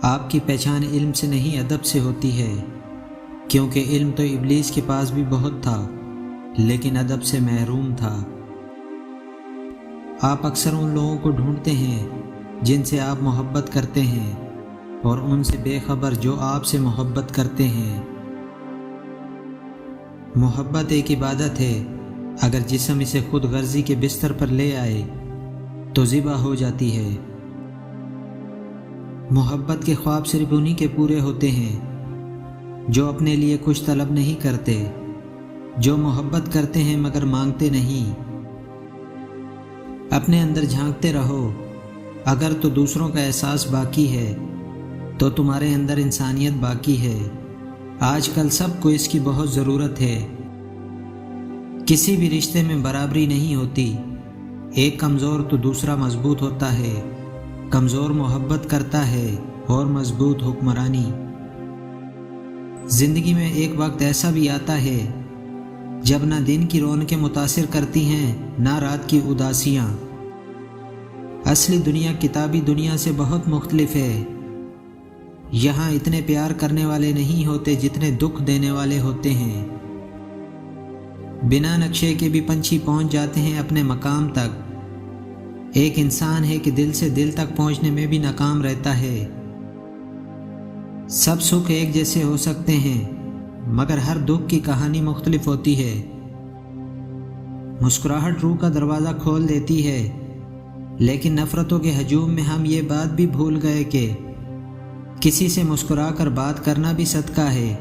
آپ کی پہچان علم سے نہیں ادب سے ہوتی ہے، کیونکہ علم تو ابلیس کے پاس بھی بہت تھا لیکن ادب سے محروم تھا۔ آپ اکثر ان لوگوں کو ڈھونڈتے ہیں جن سے آپ محبت کرتے ہیں اور ان سے بے خبر جو آپ سے محبت کرتے ہیں۔ محبت ایک عبادت ہے، اگر جسم اسے خود غرضی کے بستر پر لے آئے تو ذبح ہو جاتی ہے۔ محبت کے خواب صرف انہی کے پورے ہوتے ہیں جو اپنے لیے کچھ طلب نہیں کرتے، جو محبت کرتے ہیں مگر مانگتے نہیں۔ اپنے اندر جھانکتے رہو، اگر تو دوسروں کا احساس باقی ہے تو تمہارے اندر انسانیت باقی ہے۔ آج کل سب کو اس کی بہت ضرورت ہے۔ کسی بھی رشتے میں برابری نہیں ہوتی، ایک کمزور تو دوسرا مضبوط ہوتا ہے، کمزور محبت کرتا ہے اور مضبوط حکمرانی۔ زندگی میں ایک وقت ایسا بھی آتا ہے جب نہ دن کی رونقیں متاثر کرتی ہیں نہ رات کی اداسیاں۔ اصلی دنیا کتابی دنیا سے بہت مختلف ہے۔ یہاں اتنے پیار کرنے والے نہیں ہوتے جتنے دکھ دینے والے ہوتے ہیں۔ بنا نقشے کے بھی پنچھی پہنچ جاتے ہیں اپنے مقام تک۔ ایک انسان ہے کہ دل سے دل تک پہنچنے میں بھی ناکام رہتا ہے۔ سب سکھ ایک جیسے ہو سکتے ہیں مگر ہر دکھ کی کہانی مختلف ہوتی ہے۔ مسکراہٹ روح کا دروازہ کھول دیتی ہے، لیکن نفرتوں کے ہجوم میں ہم یہ بات بھی بھول گئے کہ کسی سے مسکرا کر بات کرنا بھی صدقہ ہے۔